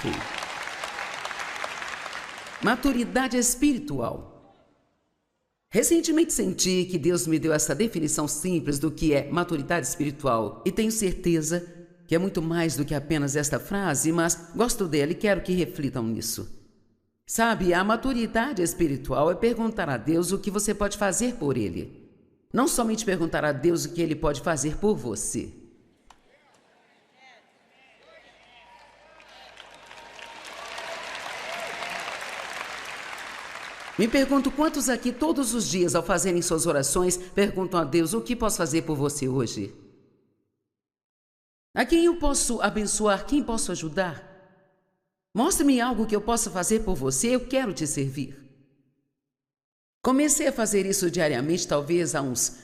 Ok. Maturidade espiritual. Recentemente senti que Deus me deu essa definição simples do que é maturidade espiritual e tenho certeza que é muito mais do que apenas esta frase, mas gosto dela e quero que reflitam nisso. Sabe, a maturidade espiritual é perguntar a Deus o que você pode fazer por Ele. Não somente perguntar a Deus o que Ele pode fazer por você. Me pergunto quantos aqui todos os dias, ao fazerem suas orações, perguntam a Deus o que posso fazer por você hoje? A quem eu posso abençoar? Quem posso ajudar? Mostre-me algo que eu possa fazer por você, eu quero te servir. Comecei a fazer isso diariamente, talvez há uns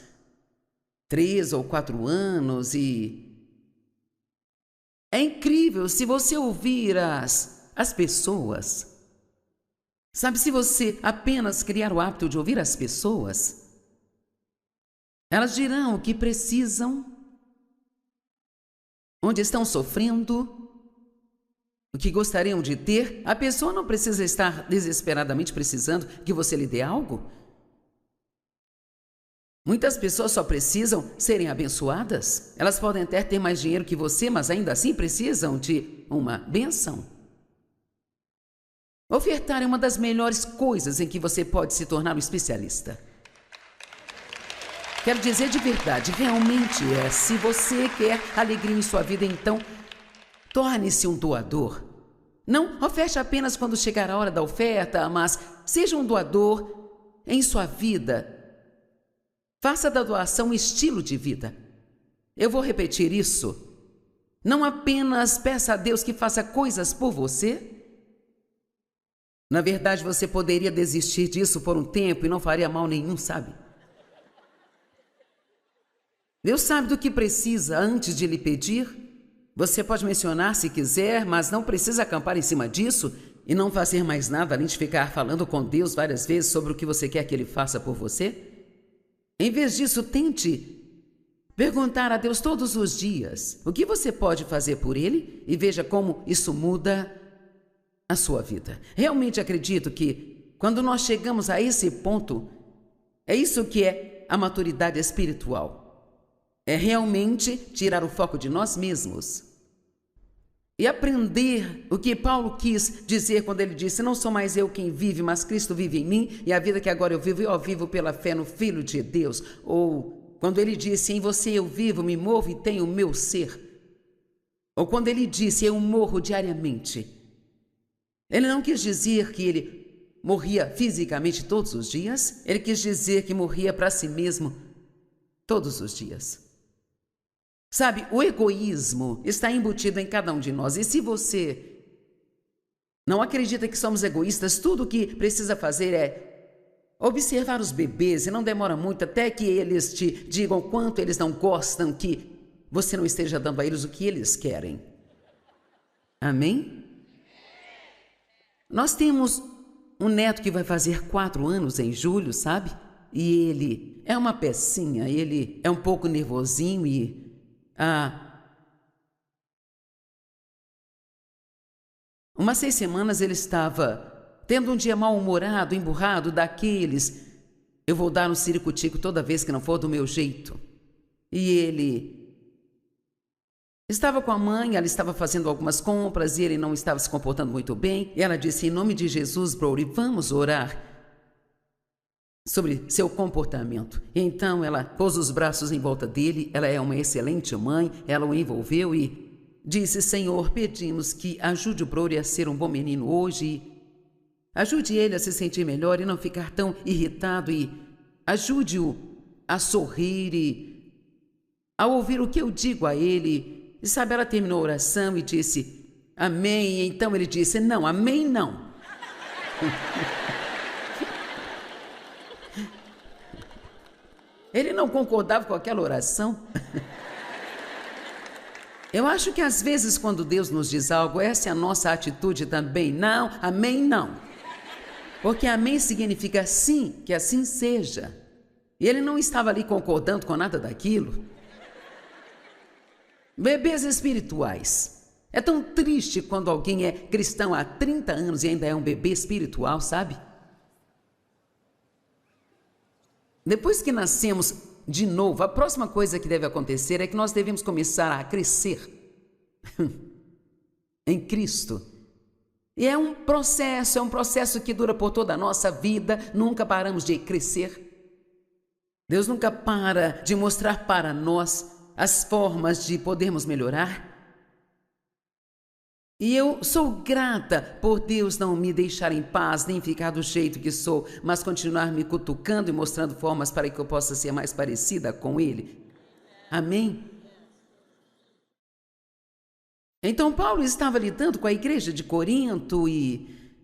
3 ou 4 anos e... É incrível se você ouvir as pessoas... Sabe, se você apenas criar o hábito de ouvir as pessoas, elas dirão o que precisam, onde estão sofrendo, o que gostariam de ter. A pessoa não precisa estar desesperadamente precisando que você lhe dê algo. Muitas pessoas só precisam serem abençoadas. Elas podem até ter mais dinheiro que você, mas ainda assim precisam de uma bênção. Ofertar é uma das melhores coisas em que você pode se tornar um especialista. Quero dizer de verdade, realmente é. Se você quer alegria em sua vida, então torne-se um doador. Não oferte apenas quando chegar a hora da oferta, mas seja um doador em sua vida. Faça da doação um estilo de vida. Eu vou repetir isso. Não apenas peça a Deus que faça coisas por você. Na verdade, você poderia desistir disso por um tempo e não faria mal nenhum, sabe? Deus sabe do que precisa antes de lhe pedir. Você pode mencionar se quiser, mas não precisa acampar em cima disso e não fazer mais nada além de ficar falando com Deus várias vezes sobre o que você quer que Ele faça por você. Em vez disso, tente perguntar a Deus todos os dias o que você pode fazer por Ele e veja como isso muda a sua vida. Realmente acredito que quando nós chegamos a esse ponto, é isso que é a maturidade espiritual. É realmente tirar o foco de nós mesmos e aprender o que Paulo quis dizer quando ele disse: não sou mais eu quem vive, mas Cristo vive em mim, e a vida que agora eu vivo pela fé no Filho de Deus. Ou quando ele disse: em você eu vivo, me movo e tenho o meu ser. Ou quando ele disse: eu morro diariamente. Ele não quis dizer que ele morria fisicamente todos os dias, ele quis dizer que morria para si mesmo todos os dias. Sabe, o egoísmo está embutido em cada um de nós, e se você não acredita que somos egoístas, tudo o que precisa fazer é observar os bebês, e não demora muito até que eles te digam quanto eles não gostam que você não esteja dando a eles o que eles querem. Amém? Nós temos um neto que vai fazer 4 anos em julho, sabe? E ele é uma pecinha, ele é um pouco nervosinho e... umas 6 semanas ele estava tendo um dia mal-humorado, emburrado, daqueles... Eu vou dar um ciricutico toda vez que não for do meu jeito. E ele... estava com a mãe, ela estava fazendo algumas compras e ele não estava se comportando muito bem. E ela disse: em nome de Jesus, Brody, vamos orar sobre seu comportamento. Então ela pôs os braços em volta dele, ela é uma excelente mãe, ela o envolveu e disse: Senhor, pedimos que ajude o Brody a ser um bom menino hoje, e ajude ele a se sentir melhor e não ficar tão irritado, e ajude-o a sorrir e a ouvir o que eu digo a ele. E sabe, ela terminou a oração e disse: amém. E então ele disse: não, amém não. Ele não concordava com aquela oração. Eu acho que às vezes quando Deus nos diz algo, essa é a nossa atitude também. Não, amém não. Porque amém significa sim, que assim seja. E ele não estava ali concordando com nada daquilo. Bebês espirituais. É tão triste quando alguém é cristão há 30 anos e ainda é um bebê espiritual, sabe? Depois que nascemos de novo, a próxima coisa que deve acontecer é que nós devemos começar a crescer em Cristo. E é um processo que dura por toda a nossa vida, nunca paramos de crescer. Deus nunca para de mostrar para nós as formas de podermos melhorar. E eu sou grata por Deus não me deixar em paz, nem ficar do jeito que sou, mas continuar me cutucando e mostrando formas para que eu possa ser mais parecida com Ele. Amém? Então Paulo estava lidando com a igreja de Corinto e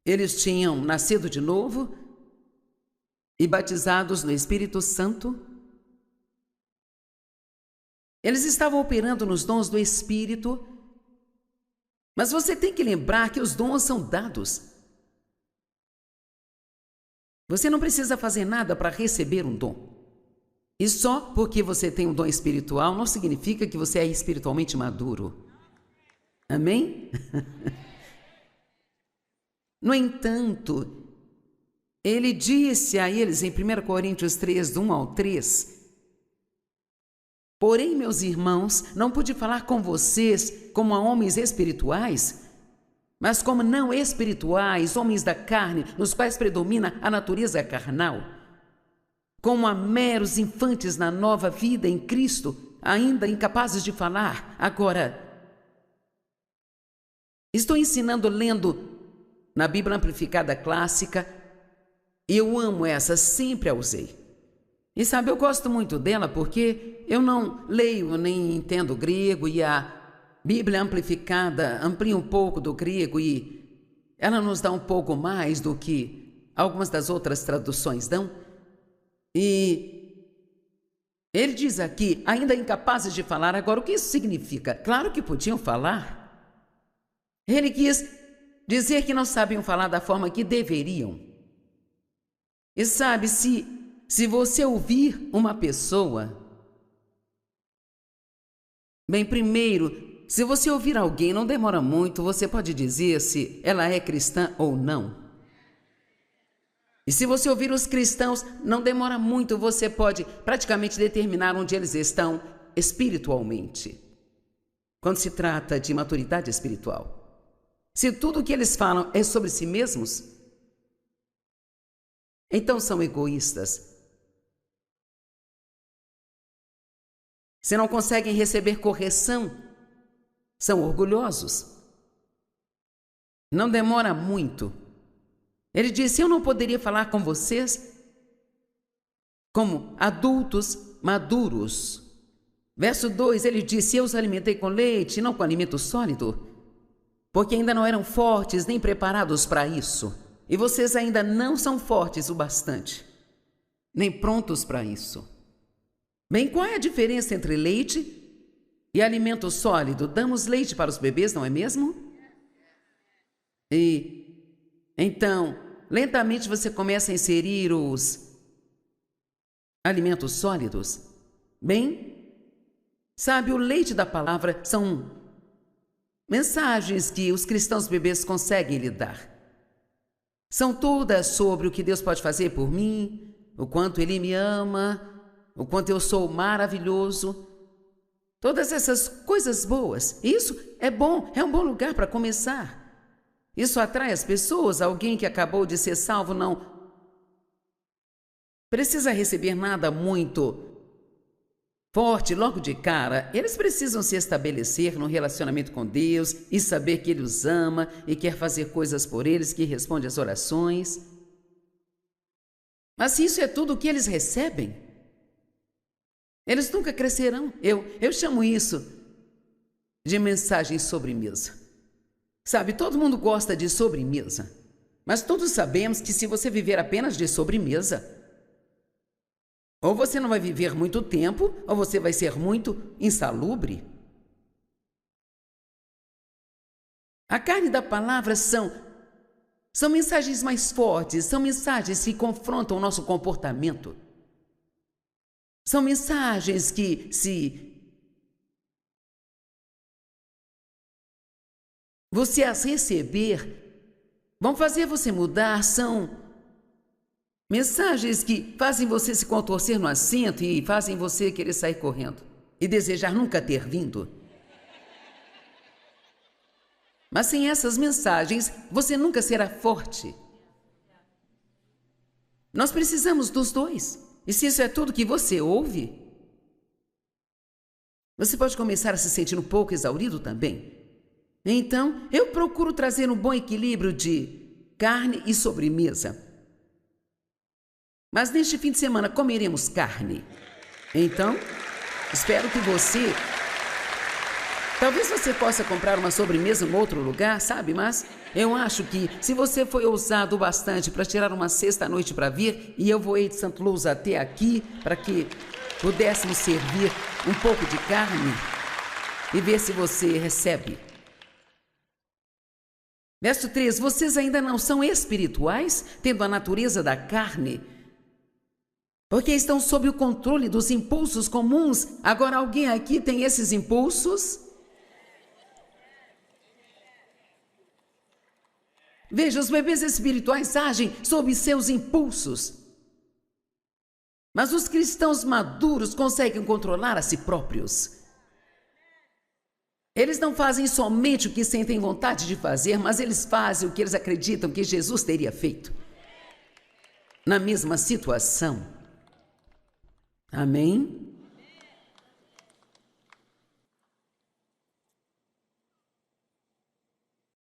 eles tinham nascido de novo e batizados no Espírito Santo. Eles estavam operando nos dons do Espírito. Mas você tem que lembrar que os dons são dados. Você não precisa fazer nada para receber um dom. E só porque você tem um dom espiritual não significa que você é espiritualmente maduro. Amém? No entanto, ele disse a eles em 1 Coríntios 3, do 1 ao 3... Porém, meus irmãos, não pude falar com vocês como a homens espirituais, mas como não espirituais, homens da carne, nos quais predomina a natureza carnal, como a meros infantes na nova vida em Cristo, ainda incapazes de falar. Agora, estou ensinando lendo na Bíblia Amplificada Clássica, e eu amo essa, sempre a usei. E sabe, eu gosto muito dela porque eu não leio nem entendo grego e a Bíblia Amplificada amplia um pouco do grego e ela nos dá um pouco mais do que algumas das outras traduções dão. E ele diz aqui, ainda incapazes de falar. Agora, o que isso significa? Claro que podiam falar. Ele quis dizer que não sabiam falar da forma que deveriam. E sabe, se você ouvir uma pessoa, bem, primeiro, se você ouvir alguém, não demora muito, você pode dizer se ela é cristã ou não. E se você ouvir os cristãos, não demora muito, você pode praticamente determinar onde eles estão espiritualmente. Quando se trata de maturidade espiritual. Se tudo o que eles falam é sobre si mesmos, então são egoístas. Se não conseguem receber correção, são orgulhosos. Não demora muito. Ele disse, eu não poderia falar com vocês como adultos maduros. Verso 2, ele disse, eu os alimentei com leite, não com alimento sólido, porque ainda não eram fortes nem preparados para isso. E vocês ainda não são fortes o bastante, nem prontos para isso. Bem, qual é a diferença entre leite e alimento sólido? Damos leite para os bebês, não é mesmo? E então, lentamente você começa a inserir os alimentos sólidos. Bem, sabe, o leite da palavra são mensagens que os cristãos bebês conseguem lidar. São todas sobre o que Deus pode fazer por mim, o quanto Ele me ama, o quanto eu sou maravilhoso, todas essas coisas boas. Isso é bom, é um bom lugar para começar. Isso atrai as pessoas. Alguém que acabou de ser salvo não precisa receber nada muito forte logo de cara. Eles precisam se estabelecer no relacionamento com Deus e saber que Ele os ama e quer fazer coisas por eles, que responde às orações. Mas se isso é tudo o que eles recebem, eles nunca crescerão. Eu chamo isso de mensagem sobremesa. Sabe, todo mundo gosta de sobremesa, mas todos sabemos que se você viver apenas de sobremesa, ou você não vai viver muito tempo, ou você vai ser muito insalubre. A carne da palavra são mensagens mais fortes, são mensagens que confrontam o nosso comportamento. São mensagens que, se você as receber, vão fazer você mudar. São mensagens que fazem você se contorcer no assento e fazem você querer sair correndo e desejar nunca ter vindo. Mas sem essas mensagens, você nunca será forte. Nós precisamos dos dois. E se isso é tudo que você ouve, você pode começar a se sentir um pouco exaurido também. Então, eu procuro trazer um bom equilíbrio de carne e sobremesa. Mas neste fim de semana comeremos carne. Então, espero que você... Talvez você possa comprar uma sobremesa em outro lugar, sabe? Mas eu acho que se você foi ousado bastante para tirar uma sexta-noite para vir, e eu voei de Santo Luz até aqui para que pudéssemos servir um pouco de carne e ver se você recebe. Verso 3, vocês ainda não são espirituais, tendo a natureza da carne, porque estão sob o controle dos impulsos comuns. Agora alguém aqui tem esses impulsos? Veja, os bebês espirituais agem sob seus impulsos. Mas os cristãos maduros conseguem controlar a si próprios. Eles não fazem somente o que sentem vontade de fazer, mas eles fazem o que eles acreditam que Jesus teria feito. Na mesma situação. Amém?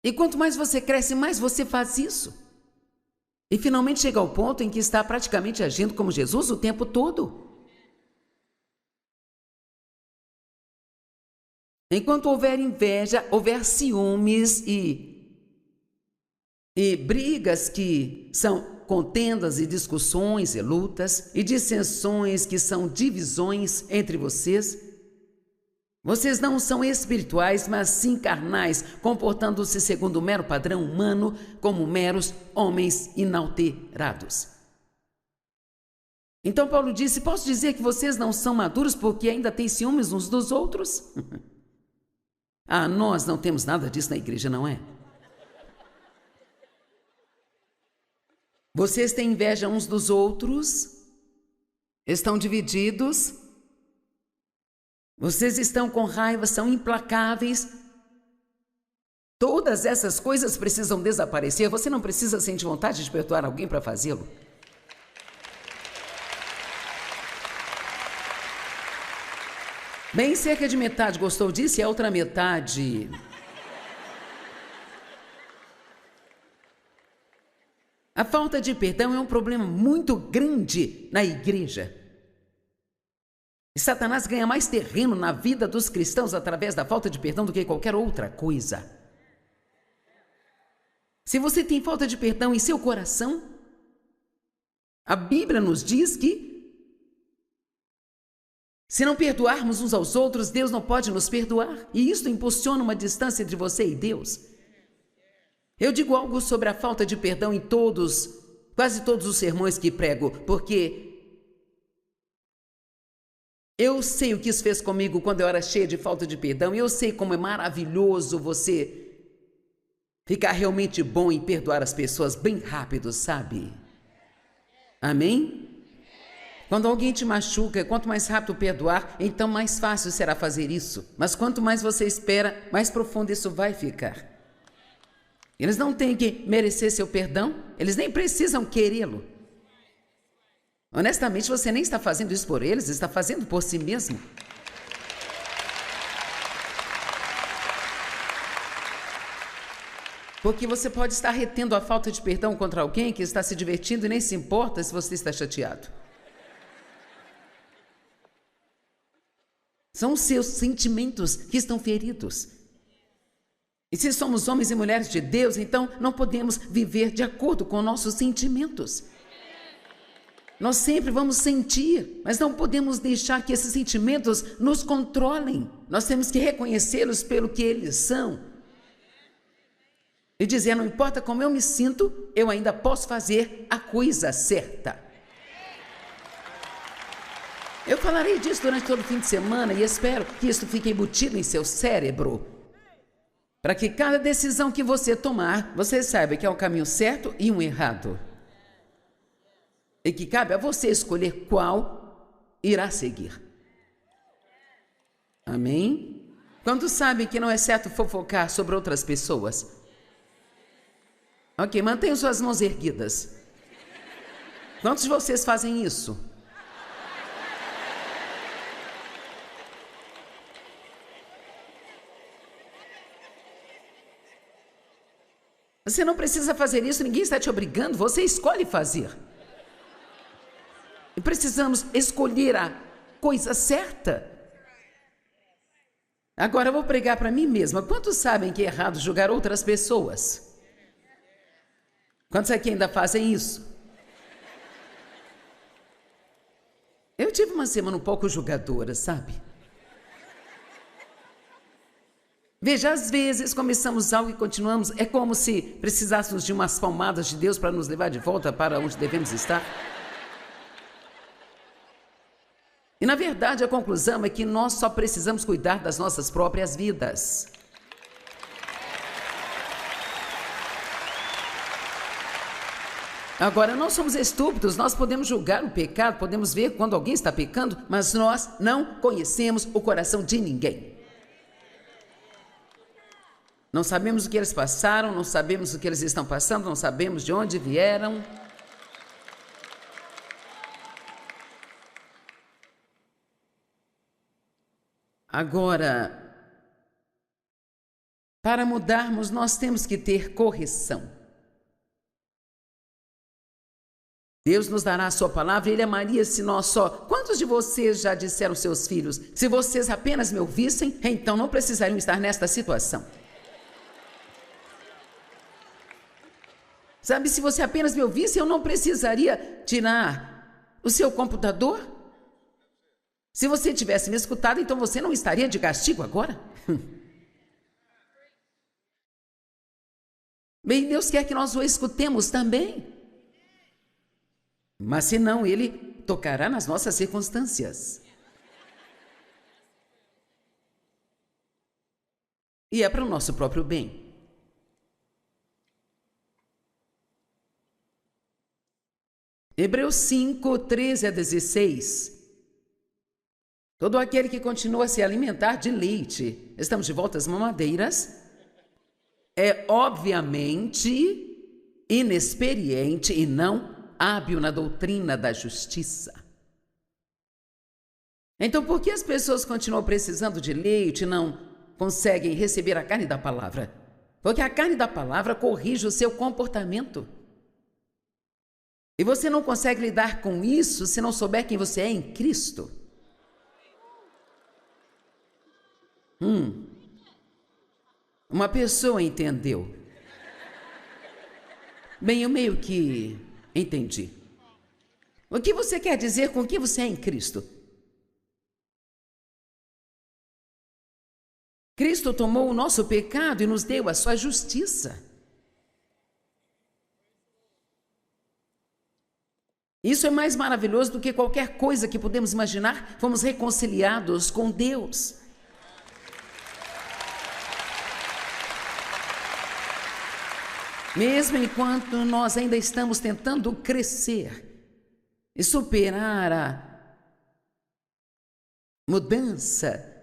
E quanto mais você cresce, mais você faz isso. E finalmente chega ao ponto em que está praticamente agindo como Jesus o tempo todo. Enquanto houver inveja, houver ciúmes e brigas que são contendas e discussões e lutas, e dissensões que são divisões entre vocês, vocês não são espirituais, mas sim carnais, comportando-se segundo o mero padrão humano, como meros homens inalterados. Então Paulo disse, posso dizer que vocês não são maduros porque ainda têm ciúmes uns dos outros? Nós não temos nada disso na igreja, não é? Vocês têm inveja uns dos outros? Estão divididos? Vocês estão com raiva, são implacáveis? Todas essas coisas precisam desaparecer. Você não precisa sentir vontade de perdoar alguém para fazê-lo. Bem, cerca de metade gostou disso e a outra metade... A falta de perdão é um problema muito grande na igreja. E Satanás ganha mais terreno na vida dos cristãos através da falta de perdão do que qualquer outra coisa. Se você tem falta de perdão em seu coração, a Bíblia nos diz que se não perdoarmos uns aos outros, Deus não pode nos perdoar. E isso impulsiona uma distância entre você e Deus. Eu digo algo sobre a falta de perdão em quase todos os sermões que prego, porque eu sei o que isso fez comigo quando eu era cheia de falta de perdão, e eu sei como é maravilhoso você ficar realmente bom em perdoar as pessoas bem rápido, sabe? Amém? Quando alguém te machuca, quanto mais rápido perdoar, então mais fácil será fazer isso. Mas quanto mais você espera, mais profundo isso vai ficar. Eles não têm que merecer seu perdão, eles nem precisam querê-lo. Honestamente, você nem está fazendo isso por eles, está fazendo por si mesmo. Porque você pode estar retendo a falta de perdão contra alguém que está se divertindo e nem se importa se você está chateado. São os seus sentimentos que estão feridos. E se somos homens e mulheres de Deus, então não podemos viver de acordo com nossos sentimentos. Nós sempre vamos sentir, mas não podemos deixar que esses sentimentos nos controlem. Nós temos que reconhecê-los pelo que eles são. E dizer, não importa como eu me sinto, eu ainda posso fazer a coisa certa. Eu falarei disso durante todo o fim de semana e espero que isso fique embutido em seu cérebro. para que cada decisão que você tomar, você saiba que é um caminho certo e um errado. E que cabe a você escolher qual irá seguir. Amém? Quantos sabem que não é certo fofocar sobre outras pessoas? Ok, mantenham suas mãos erguidas. Quantos de vocês fazem isso? Você não precisa fazer isso, ninguém está te obrigando, você escolhe fazer. E precisamos escolher a coisa certa. Agora eu vou pregar para mim mesma. Quantos sabem que é errado julgar outras pessoas? Quantos aqui ainda fazem isso? Eu tive uma semana um pouco julgadora, sabe? Veja, às vezes começamos algo e continuamos. É como se precisássemos de umas palmadas de Deus para nos levar de volta para onde devemos estar. E na verdade a conclusão é que nós só precisamos cuidar das nossas próprias vidas. Agora, não somos estúpidos, nós podemos julgar o pecado, podemos ver quando alguém está pecando, mas nós não conhecemos o coração de ninguém. Não sabemos o que eles passaram, não sabemos o que eles estão passando, não sabemos de onde vieram. Agora, para mudarmos, nós temos que ter correção. Deus nos dará a sua palavra e Ele amaria se nós só... Quantos de vocês já disseram aos seus filhos, se vocês apenas me ouvissem, então não precisariam estar nesta situação? Sabe, se você apenas me ouvisse, eu não precisaria tirar o seu computador. Se você tivesse me escutado, então você não estaria de castigo agora? Bem, Deus quer que nós o escutemos também. Mas se não, Ele tocará nas nossas circunstâncias. E é para o nosso próprio bem. Hebreus 5, 13 a 16. Todo aquele que continua a se alimentar de leite, estamos de volta às mamadeiras, é obviamente inexperiente e não hábil na doutrina da justiça. Então, por que as pessoas continuam precisando de leite e não conseguem receber a carne da palavra? Porque a carne da palavra corrige o seu comportamento. E você não consegue lidar com isso se não souber quem você é em Cristo. Uma pessoa entendeu. Bem, eu meio que entendi. O que você quer dizer com o que você é em Cristo? Cristo tomou o nosso pecado e nos deu a sua justiça. Isso é mais maravilhoso do que qualquer coisa que podemos imaginar. Fomos reconciliados com Deus. Mesmo enquanto nós ainda estamos tentando crescer e superar a mudança,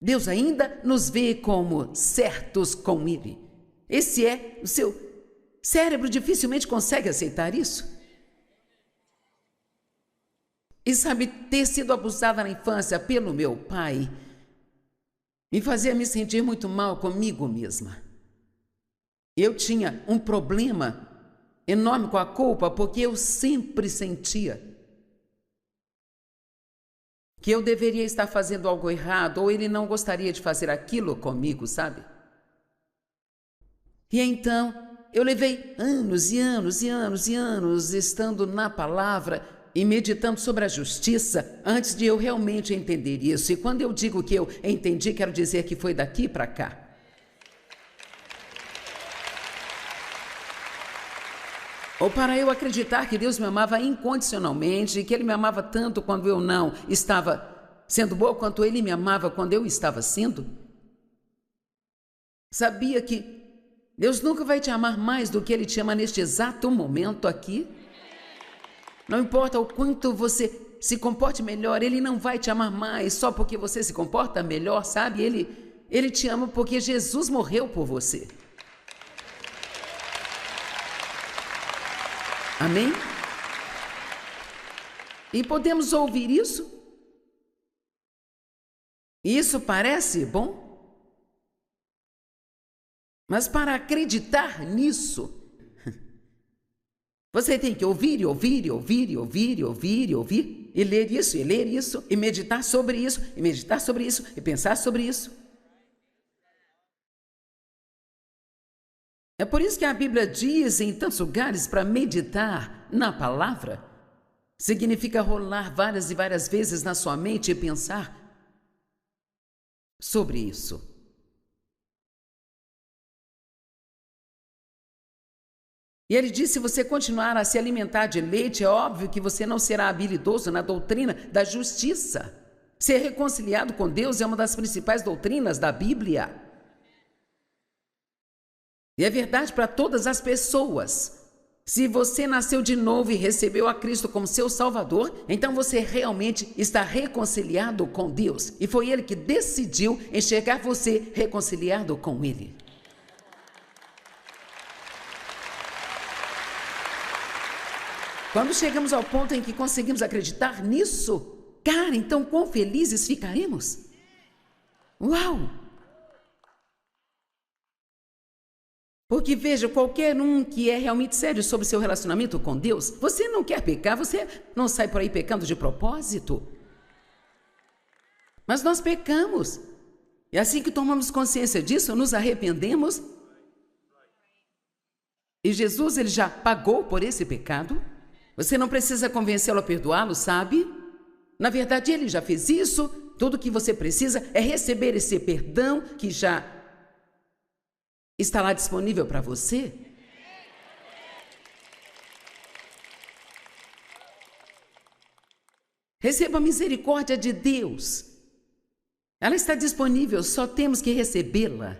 Deus ainda nos vê como certos com Ele. Esse é o seu cérebro, dificilmente consegue aceitar isso. E sabe, ter sido abusada na infância pelo meu pai me fazia me sentir muito mal comigo mesma. Eu tinha um problema enorme com a culpa, porque eu sempre sentia que eu deveria estar fazendo algo errado, ou ele não gostaria de fazer aquilo comigo, sabe? E então, eu levei anos e anos e anos e anos estando na palavra e meditando sobre a justiça antes de eu realmente entender isso. E quando eu digo que eu entendi, quero dizer que foi daqui para cá. Ou para eu acreditar que Deus me amava incondicionalmente e que Ele me amava tanto quando eu não estava sendo boa, quanto Ele me amava quando eu estava sendo. Sabia que Deus nunca vai te amar mais do que Ele te ama neste exato momento aqui? Não importa o quanto você se comporte melhor, Ele não vai te amar mais só porque você se comporta melhor, sabe? Ele te ama porque Jesus morreu por você. Amém? E podemos ouvir isso? Isso parece bom? Mas para acreditar nisso, você tem que ouvir e ouvir e ouvir e ouvir e ouvir e ouvir, e ler isso, e meditar sobre isso, e meditar sobre isso, e pensar sobre isso. É por isso que a Bíblia diz em tantos lugares para meditar na palavra. Significa rolar várias e várias vezes na sua mente e pensar sobre isso. E ele diz, se você continuar a se alimentar de leite, é óbvio que você não será habilidoso na doutrina da justiça. Ser reconciliado com Deus é uma das principais doutrinas da Bíblia. E é verdade para todas as pessoas. Se você nasceu de novo e recebeu a Cristo como seu Salvador, então você realmente está reconciliado com Deus. E foi Ele que decidiu enxergar você reconciliado com Ele. Quando chegamos ao ponto em que conseguimos acreditar nisso, cara, então quão felizes ficaremos? Uau! Porque veja, qualquer um que é realmente sério sobre seu relacionamento com Deus, você não quer pecar, você não sai por aí pecando de propósito. Mas nós pecamos. E assim que tomamos consciência disso, nos arrependemos. E Jesus, Ele já pagou por esse pecado. Você não precisa convencê-lo a perdoá-lo, sabe? Na verdade, Ele já fez isso. Tudo que você precisa é receber esse perdão que já está lá disponível para você. Receba a misericórdia de Deus. Ela está disponível, só temos que recebê-la.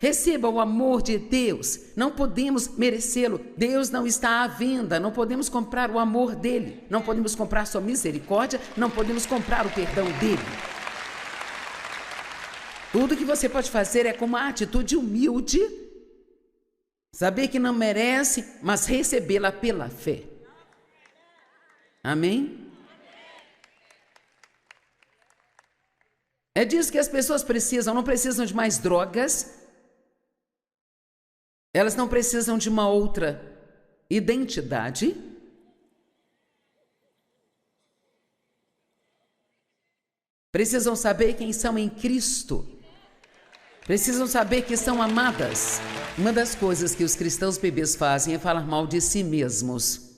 Receba o amor de Deus. Não podemos merecê-lo. Deus não está à venda. Não podemos comprar o amor dele. Não podemos comprar sua misericórdia. Não podemos comprar o perdão dele. Tudo que você pode fazer é com uma atitude humilde, saber que não merece, mas recebê-la pela fé. Amém? É disso que as pessoas precisam. Não precisam de mais drogas. Elas não precisam de uma outra identidade. Precisam saber quem são em Cristo. Precisam saber que são amadas. Uma das coisas que os cristãos bebês fazem é falar mal de si mesmos.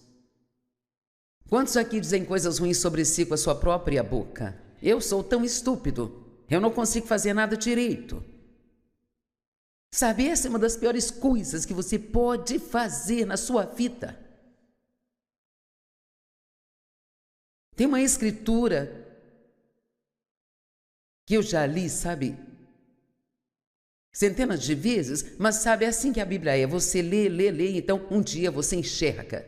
Quantos aqui dizem coisas ruins sobre si com a sua própria boca? Eu sou tão estúpido. Eu não consigo fazer nada direito. Sabe, essa é uma das piores coisas que você pode fazer na sua vida. Tem uma escritura que eu já li, sabe, centenas de vezes, mas sabe, é assim que a Bíblia é. Você lê, então um dia você enxerga.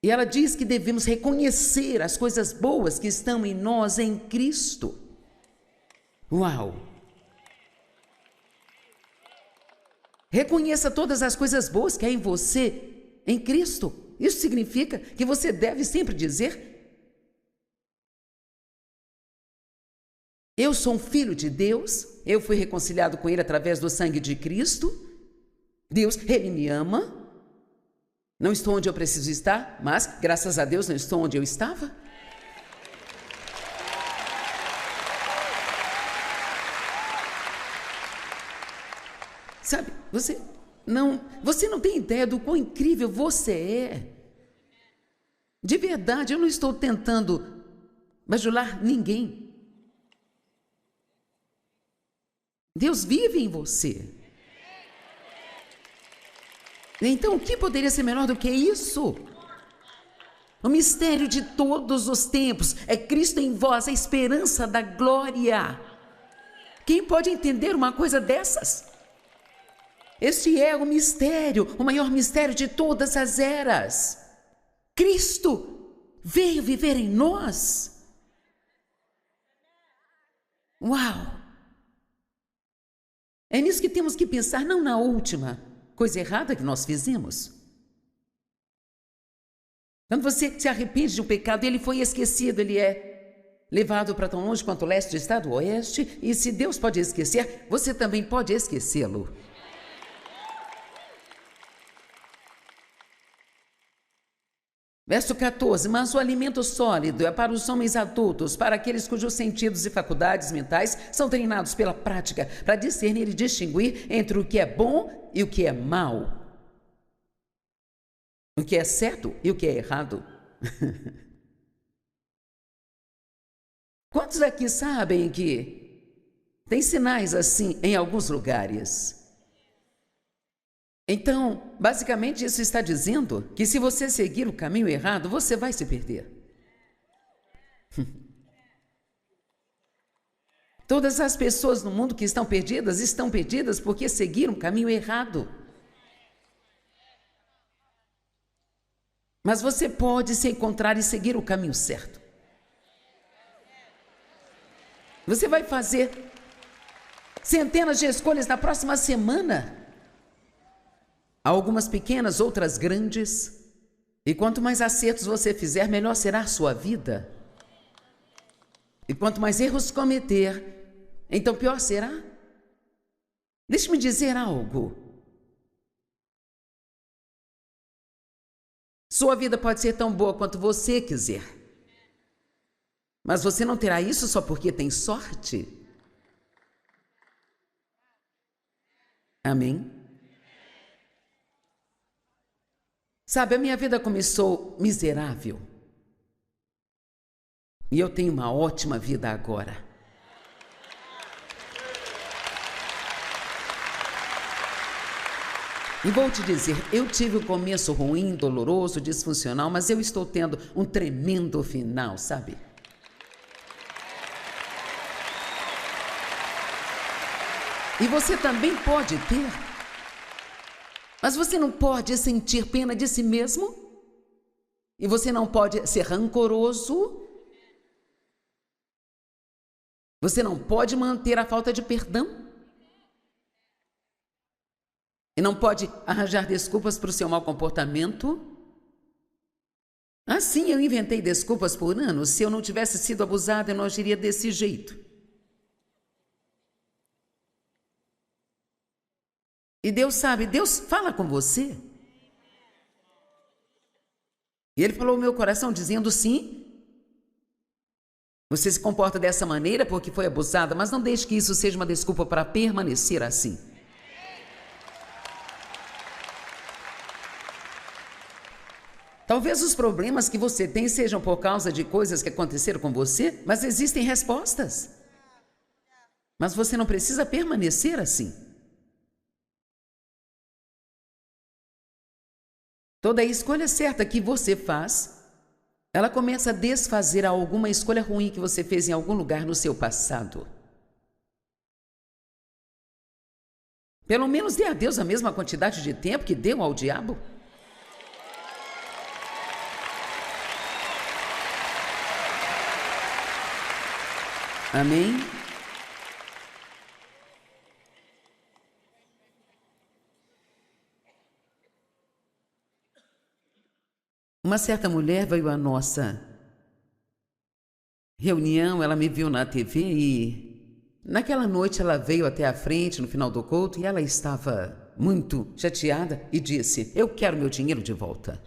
E ela diz que devemos reconhecer as coisas boas que estão em nós em Cristo. Uau! Reconheça todas as coisas boas que há em você, em Cristo. Isso significa que você deve sempre dizer: eu sou um filho de Deus, eu fui reconciliado com Ele através do sangue de Cristo. Deus, Ele me ama. Não estou onde eu preciso estar, mas, graças a Deus, não estou onde eu estava. Sabe, você não tem ideia do quão incrível você é. De verdade, eu não estou tentando bajular ninguém. Deus vive em você. Então, o que poderia ser melhor do que isso? O mistério de todos os tempos é Cristo em vós, a esperança da glória. Quem pode entender uma coisa dessas? Este é o mistério, o maior mistério de todas as eras. Cristo veio viver em nós. Uau! É nisso que temos que pensar, não na última coisa errada que nós fizemos. Quando você se arrepende de um pecado, ele foi esquecido, ele é levado para tão longe quanto o leste está do oeste, e se Deus pode esquecer, você também pode esquecê-lo. Verso 14, mas o alimento sólido é para os homens adultos, para aqueles cujos sentidos e faculdades mentais são treinados pela prática, para discernir e distinguir entre o que é bom e o que é mal. O que é certo e o que é errado. Quantos aqui sabem que tem sinais assim em alguns lugares? Então, basicamente isso está dizendo que se você seguir o caminho errado, você vai se perder. Todas as pessoas no mundo que estão perdidas porque seguiram o caminho errado. Mas você pode se encontrar e seguir o caminho certo. Você vai fazer centenas de escolhas na próxima semana. Algumas pequenas, outras grandes. E quanto mais acertos você fizer, melhor será a sua vida. E quanto mais erros cometer, então pior será. Deixe-me dizer algo. Sua vida pode ser tão boa quanto você quiser. Mas você não terá isso só porque tem sorte. Amém? Sabe, a minha vida começou miserável. E eu tenho uma ótima vida agora. E vou te dizer, eu tive um começo ruim, doloroso, disfuncional, mas eu estou tendo um tremendo final, sabe? E você também pode ter. Mas você não pode sentir pena de si mesmo? E você não pode ser rancoroso? Você não pode manter a falta de perdão? E não pode arranjar desculpas para o seu mau comportamento? Assim, eu inventei desculpas por anos. Se eu não tivesse sido abusada, eu não agiria desse jeito. E Deus sabe, Deus fala com você. E Ele falou no meu coração dizendo sim. Você se comporta dessa maneira porque foi abusada, mas não deixe que isso seja uma desculpa para permanecer assim. Talvez os problemas que você tem sejam por causa de coisas que aconteceram com você, mas existem respostas. Mas você não precisa permanecer assim. Toda escolha certa que você faz, ela começa a desfazer alguma escolha ruim que você fez em algum lugar no seu passado. Pelo menos dê a Deus a mesma quantidade de tempo que deu ao diabo. Amém? Uma certa mulher veio à nossa reunião, ela me viu na TV e naquela noite ela veio até a frente no final do culto e ela estava muito chateada e disse: "Eu quero meu dinheiro de volta."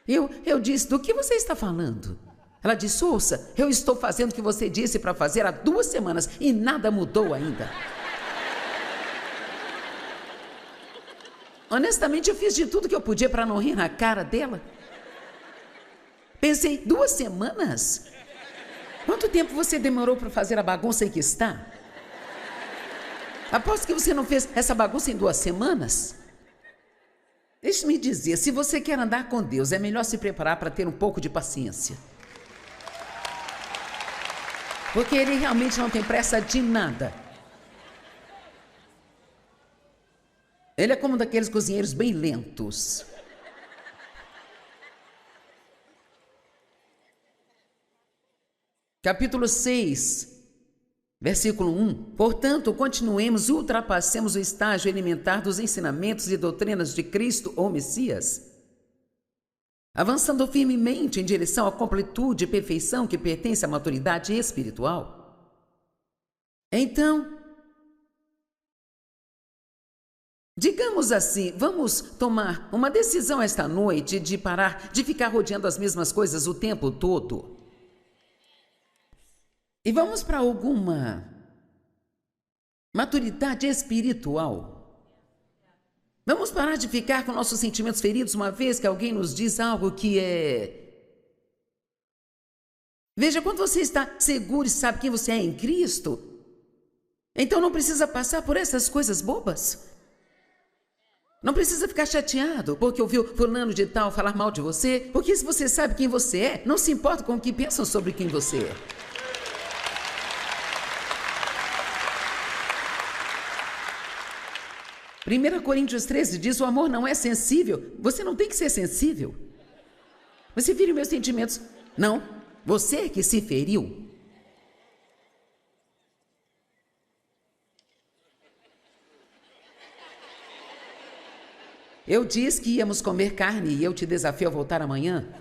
Eu disse: "Do que você está falando?" Ela disse: "Ouça, eu estou fazendo o que você disse para fazer há 2 semanas e nada mudou ainda." Honestamente, eu fiz de tudo que eu podia para não rir na cara dela. Pensei, 2 semanas? Quanto tempo você demorou para fazer a bagunça em que está? Aposto que você não fez essa bagunça em 2 semanas. Deixe-me dizer, se você quer andar com Deus, é melhor se preparar para ter um pouco de paciência. Porque ele realmente não tem pressa de nada. Ele é como daqueles cozinheiros bem lentos. Capítulo 6, versículo 1. Portanto, continuemos e ultrapassemos o estágio elementar dos ensinamentos e doutrinas de Cristo ou Messias, avançando firmemente em direção à completude e perfeição que pertence à maturidade espiritual. Então, digamos assim, vamos tomar uma decisão esta noite de parar de ficar rodeando as mesmas coisas o tempo todo. E vamos para alguma maturidade espiritual. Vamos parar de ficar com nossos sentimentos feridos uma vez que alguém nos diz algo que é... Veja, quando você está seguro e sabe quem você é em Cristo, então não precisa passar por essas coisas bobas. Não precisa ficar chateado porque ouviu fulano de tal falar mal de você, porque se você sabe quem você é, não se importa com o que pensam sobre quem você é. 1 Coríntios 13 diz: o amor não é sensível. Você não tem que ser sensível. Você feriu meus sentimentos. Não, você que se feriu. Eu disse que íamos comer carne e eu te desafio a voltar amanhã.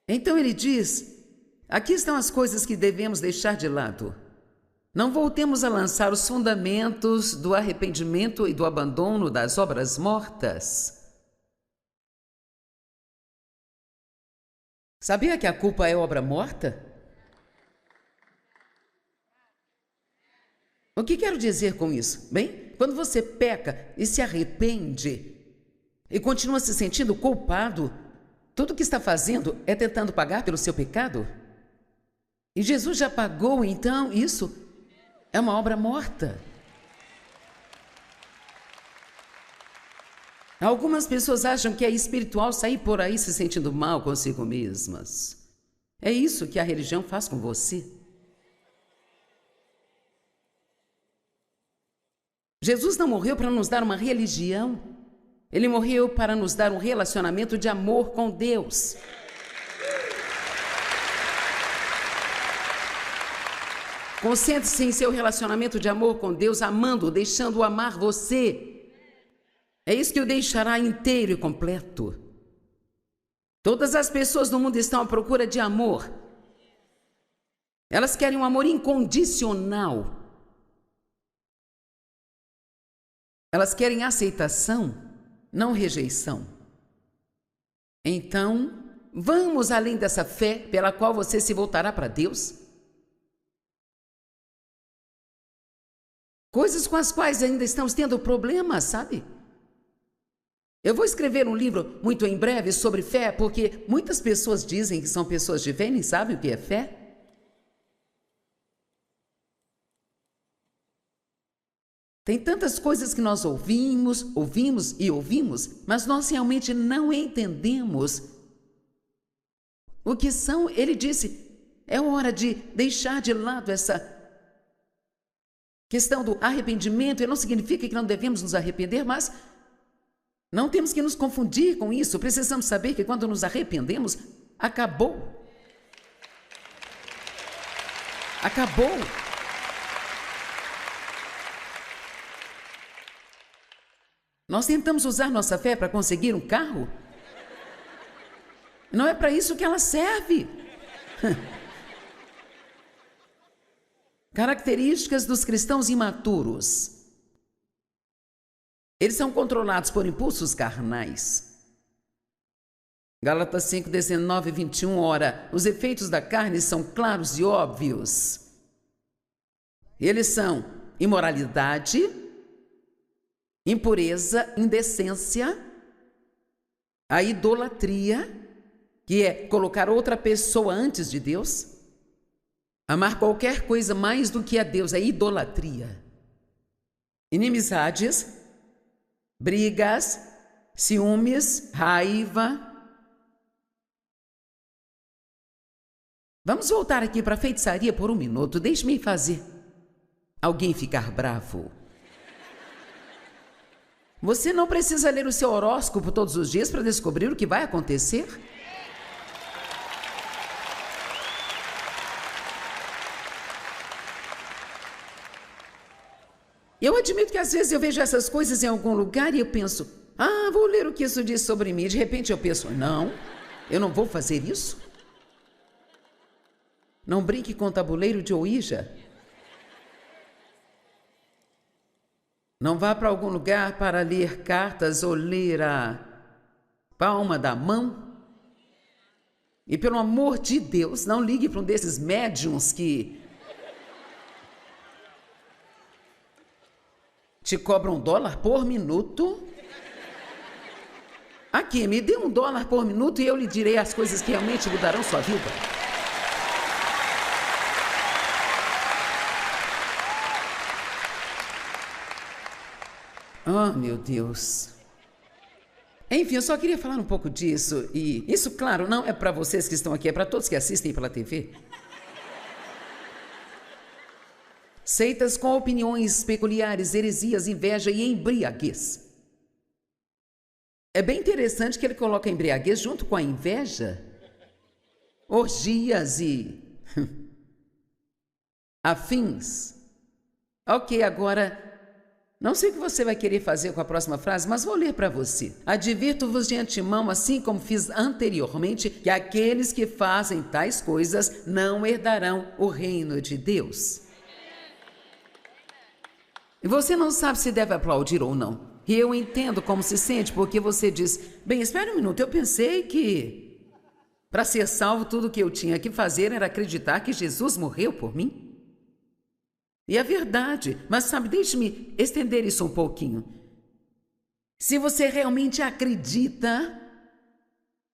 Então ele diz: aqui estão as coisas que devemos deixar de lado. Não voltemos a lançar os fundamentos do arrependimento e do abandono das obras mortas. Sabia que a culpa é obra morta? O que quero dizer com isso? Bem, quando você peca e se arrepende e continua se sentindo culpado, tudo o que está fazendo é tentando pagar pelo seu pecado. E Jesus já pagou, então isso é uma obra morta. Algumas pessoas acham que é espiritual sair por aí se sentindo mal consigo mesmas. É isso que a religião faz com você. Jesus não morreu para nos dar uma religião. Ele morreu para nos dar um relacionamento de amor com Deus. Concentre-se em seu relacionamento de amor com Deus, amando-o, deixando-o amar você. É isso que o deixará inteiro e completo. Todas as pessoas no mundo estão à procura de amor. Elas querem um amor incondicional. Elas querem aceitação, não rejeição. Então, vamos além dessa fé pela qual você se voltará para Deus. Coisas com as quais ainda estamos tendo problemas, sabe? Eu vou escrever um livro muito em breve sobre fé, porque muitas pessoas dizem que são pessoas de fé e nem sabem o que é fé. Tem tantas coisas que nós ouvimos, mas nós realmente não entendemos o que são. Ele disse, é hora de deixar de lado essa questão do arrependimento. E não significa que não devemos nos arrepender, mas não temos que nos confundir com isso. Precisamos saber que quando nos arrependemos, acabou. Acabou. Nós tentamos usar nossa fé para conseguir um carro? Não é para isso que ela serve. Características dos cristãos imaturos. Eles são controlados por impulsos carnais. Gálatas 5, 19 e 21, ora, os efeitos da carne são claros e óbvios. Eles são imoralidade, impureza, indecência, a idolatria, que é colocar outra pessoa antes de Deus, amar qualquer coisa mais do que a Deus, é idolatria, inimizades, brigas, ciúmes, raiva, Vamos voltar aqui para a feitiçaria por um minuto. Deixe-me fazer alguém ficar bravo. Você não precisa ler o seu horóscopo todos os dias para descobrir o que vai acontecer? Eu admito que às vezes eu vejo essas coisas em algum lugar e eu penso, vou ler o que isso diz sobre mim. De repente eu penso, não, eu não vou fazer isso. Não brinque com o tabuleiro de Ouija. Não vá para algum lugar para ler cartas ou ler a palma da mão. E pelo amor de Deus, não ligue para um desses médiums que te cobram $1 por minuto. Aqui, me dê $1 por minuto e eu lhe direi as coisas que realmente mudarão sua vida. Oh, meu Deus. Enfim, eu só queria falar um pouco disso. E isso, claro, não é para vocês que estão aqui, é para todos que assistem pela TV. Seitas com opiniões peculiares, heresias, inveja e embriaguez. É bem interessante que ele coloca a embriaguez junto com a inveja. Orgias e afins. Ok, agora, não sei o que você vai querer fazer com a próxima frase, mas vou ler para você. Advirto-vos de antemão, assim como fiz anteriormente, que aqueles que fazem tais coisas não herdarão o reino de Deus. E você não sabe se deve aplaudir ou não. E eu entendo como se sente, porque você diz, bem, espere um minuto, eu pensei que para ser salvo tudo que eu tinha que fazer era acreditar que Jesus morreu por mim. E é verdade, mas sabe, deixe-me estender isso um pouquinho. Se você realmente acredita,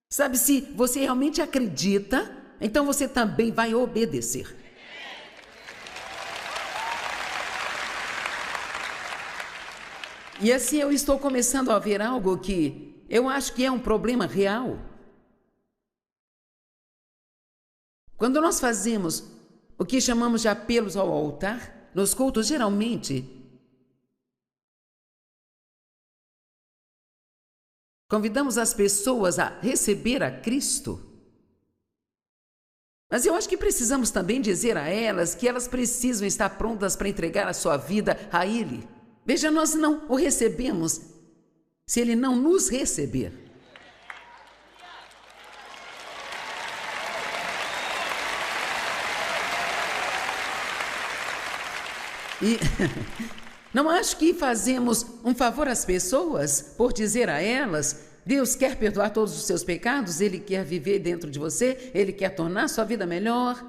sabe, se você realmente acredita, então você também vai obedecer. E assim eu estou começando a ver algo que eu acho que é um problema real. Quando nós fazemos o que chamamos de apelos ao altar, nos cultos, geralmente, convidamos as pessoas a receber a Cristo. Mas eu acho que precisamos também dizer a elas que elas precisam estar prontas para entregar a sua vida a Ele. Veja, nós não o recebemos se Ele não nos receber. E não acho que fazemos um favor às pessoas por dizer a elas, Deus quer perdoar todos os seus pecados, Ele quer viver dentro de você, Ele quer tornar sua vida melhor.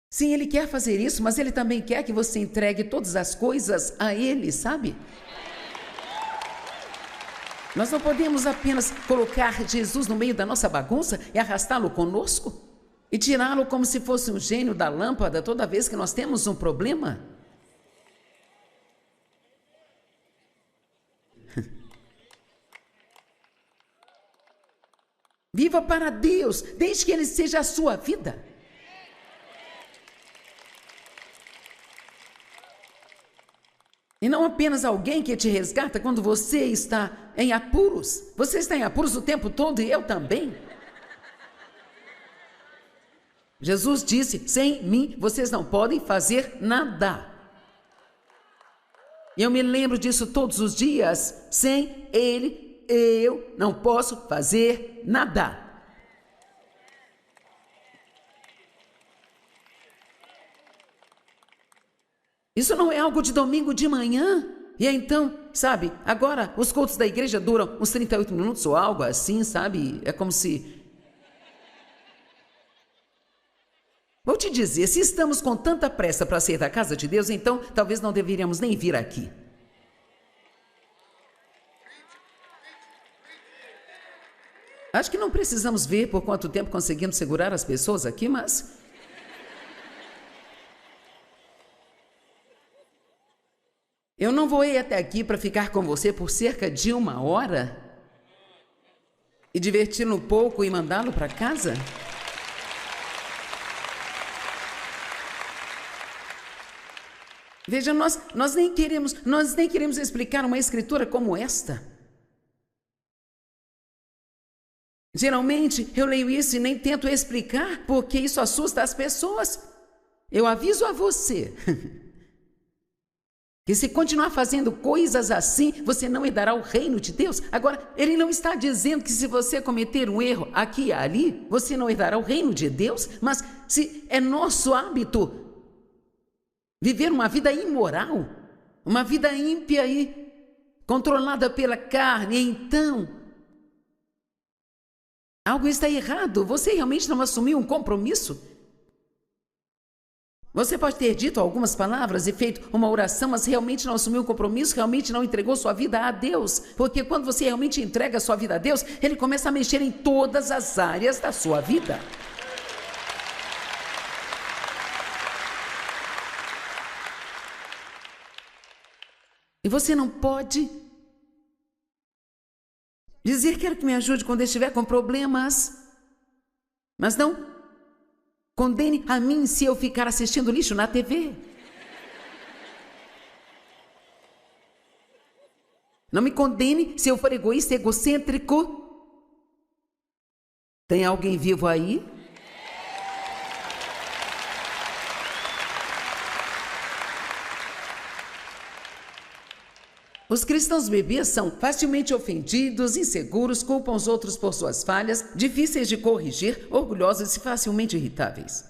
Sim, Ele quer fazer isso, mas Ele também quer que você entregue todas as coisas a Ele, sabe? Nós não podemos apenas colocar Jesus no meio da nossa bagunça e arrastá-lo conosco e tirá-lo como se fosse um gênio da lâmpada toda vez que nós temos um problema. Viva para Deus, desde que Ele seja a sua vida. E não apenas alguém que te resgata quando você está em apuros. Você está em apuros o tempo todo e eu também. Jesus disse, sem mim vocês não podem fazer nada. E eu me lembro disso todos os dias. Sem Ele, eu não posso fazer nada. Isso não é algo de domingo de manhã? E então, sabe, agora os cultos da igreja duram uns 38 minutos ou algo assim, sabe? É como se... Vou te dizer, se estamos com tanta pressa para sair da casa de Deus, então talvez não deveríamos nem vir aqui. Acho que não precisamos ver por quanto tempo conseguimos segurar as pessoas aqui, mas... Eu não vou ir até aqui para ficar com você por cerca de 1 hora. e diverti-lo um pouco e mandá-lo para casa? Veja, nós nem queremos explicar uma escritura como esta. Geralmente eu leio isso e nem tento explicar, porque isso assusta as pessoas. Eu aviso a você que se continuar fazendo coisas assim, você não herdará o reino de Deus. Agora, ele não está dizendo que se você cometer um erro aqui e ali, você não herdará o reino de Deus, mas se é nosso hábito viver uma vida imoral, uma vida ímpia e controlada pela carne, então algo está errado. Você realmente não assumiu um compromisso? Você pode ter dito algumas palavras e feito uma oração, mas realmente não assumiu um compromisso, realmente não entregou sua vida a Deus. Porque quando você realmente entrega a sua vida a Deus, Ele começa a mexer em todas as áreas da sua vida. E você não pode dizer: quero que me ajude quando estiver com problemas, mas não condene a mim se eu ficar assistindo lixo na TV. Não me condene se eu for egoísta, egocêntrico. Tem alguém vivo aí? Os cristãos bebês são facilmente ofendidos, inseguros, culpam os outros por suas falhas, difíceis de corrigir, orgulhosos e facilmente irritáveis.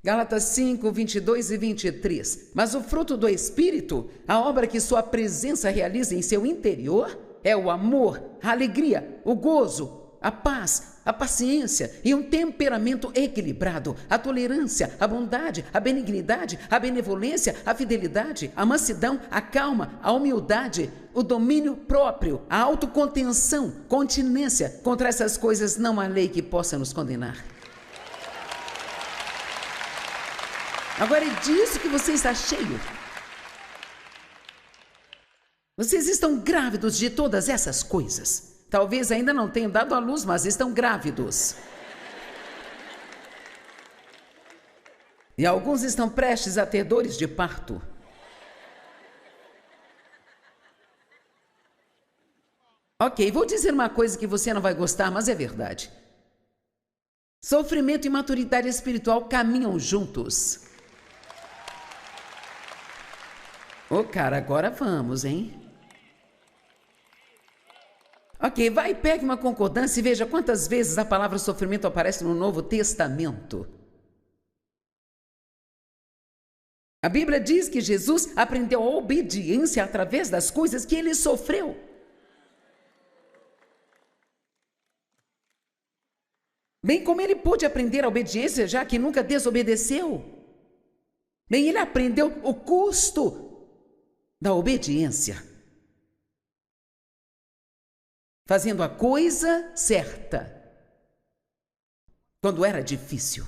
Gálatas 5, 22 e 23. Mas o fruto do Espírito, a obra que sua presença realiza em seu interior, é o amor, a alegria, o gozo, a paz, a paciência e um temperamento equilibrado, a tolerância, a bondade, a benignidade, a benevolência, a fidelidade, a mansidão, a calma, a humildade, o domínio próprio, a autocontenção, continência. Contra essas coisas não há lei que possa nos condenar. Agora é disso que você está cheio. Vocês estão grávidos de todas essas coisas. Talvez ainda não tenham dado à luz, mas estão grávidos. E alguns estão prestes a ter dores de parto. Ok, vou dizer uma coisa que você não vai gostar, mas é verdade. Sofrimento e maturidade espiritual caminham juntos. Ô, cara, agora vamos, hein? Ok, vai e pegue uma concordância e veja quantas vezes a palavra sofrimento aparece no Novo Testamento. A Bíblia diz que Jesus aprendeu a obediência através das coisas que ele sofreu. Bem como ele pôde aprender a obediência, já que nunca desobedeceu. Bem, ele aprendeu o custo da obediência. Fazendo a coisa certa, quando era difícil.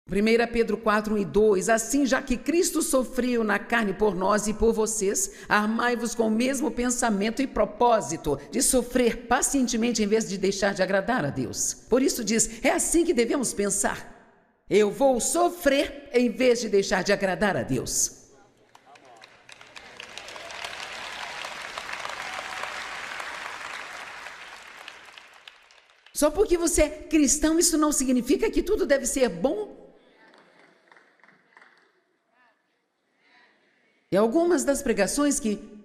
1 Pedro 4, 1 e 2, assim já que Cristo sofreu na carne por nós e por vocês, armai-vos com o mesmo pensamento e propósito de sofrer pacientemente em vez de deixar de agradar a Deus. Por isso diz, é assim que devemos pensar. Eu vou sofrer em vez de deixar de agradar a Deus. Só porque você é cristão, isso não significa que tudo deve ser bom. E algumas das pregações que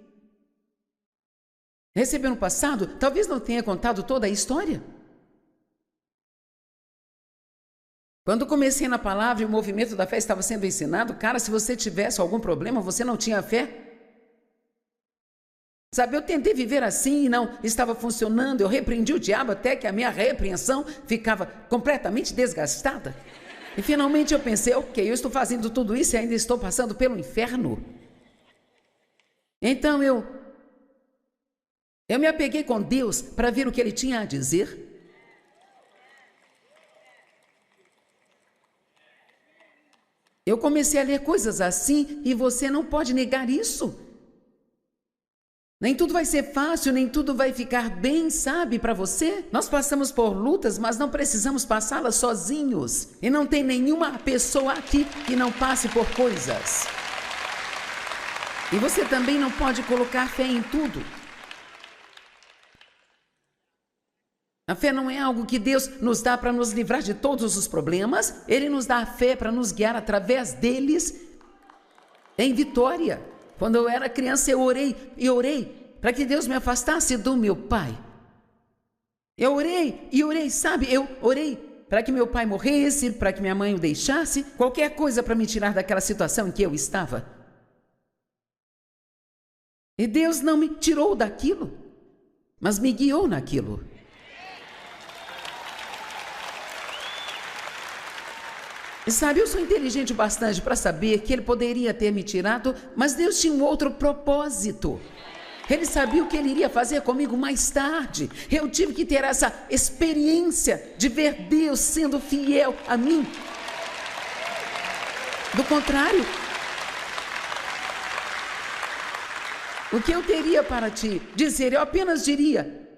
recebeu no passado, talvez não tenha contado toda a história. Quando comecei na palavra e o movimento da fé estava sendo ensinado, cara, se você tivesse algum problema, você não tinha fé. Sabe, eu tentei viver assim e não estava funcionando, eu repreendi o diabo até que a minha repreensão ficava completamente desgastada. E finalmente eu pensei, ok, eu estou fazendo tudo isso e ainda estou passando pelo inferno. Então eu me apeguei com Deus para ver o que Ele tinha a dizer. Eu comecei a ler coisas assim e você não pode negar isso. Nem tudo vai ser fácil, nem tudo vai ficar bem, sabe, para você? Nós passamos por lutas, mas não precisamos passá-las sozinhos. E não tem nenhuma pessoa aqui que não passe por coisas. E você também não pode colocar fé em tudo. A fé não é algo que Deus nos dá para nos livrar de todos os problemas. Ele nos dá a fé para nos guiar através deles em vitória. Quando eu era criança, eu orei para que Deus me afastasse do meu pai. Eu orei, sabe? Eu orei para que meu pai morresse, para que minha mãe o deixasse, qualquer coisa para me tirar daquela situação em que eu estava. E Deus não me tirou daquilo, mas me guiou naquilo. E sabe, eu sou inteligente o bastante para saber que ele poderia ter me tirado, mas Deus tinha um outro propósito. Ele sabia o que ele iria fazer comigo mais tarde. Eu tive que ter essa experiência de ver Deus sendo fiel a mim. Do contrário, o que eu teria para te dizer, eu apenas diria: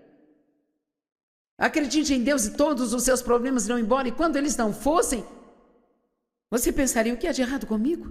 acredite em Deus e todos os seus problemas irão embora, e quando eles não fossem, você pensaria, o que há de errado comigo?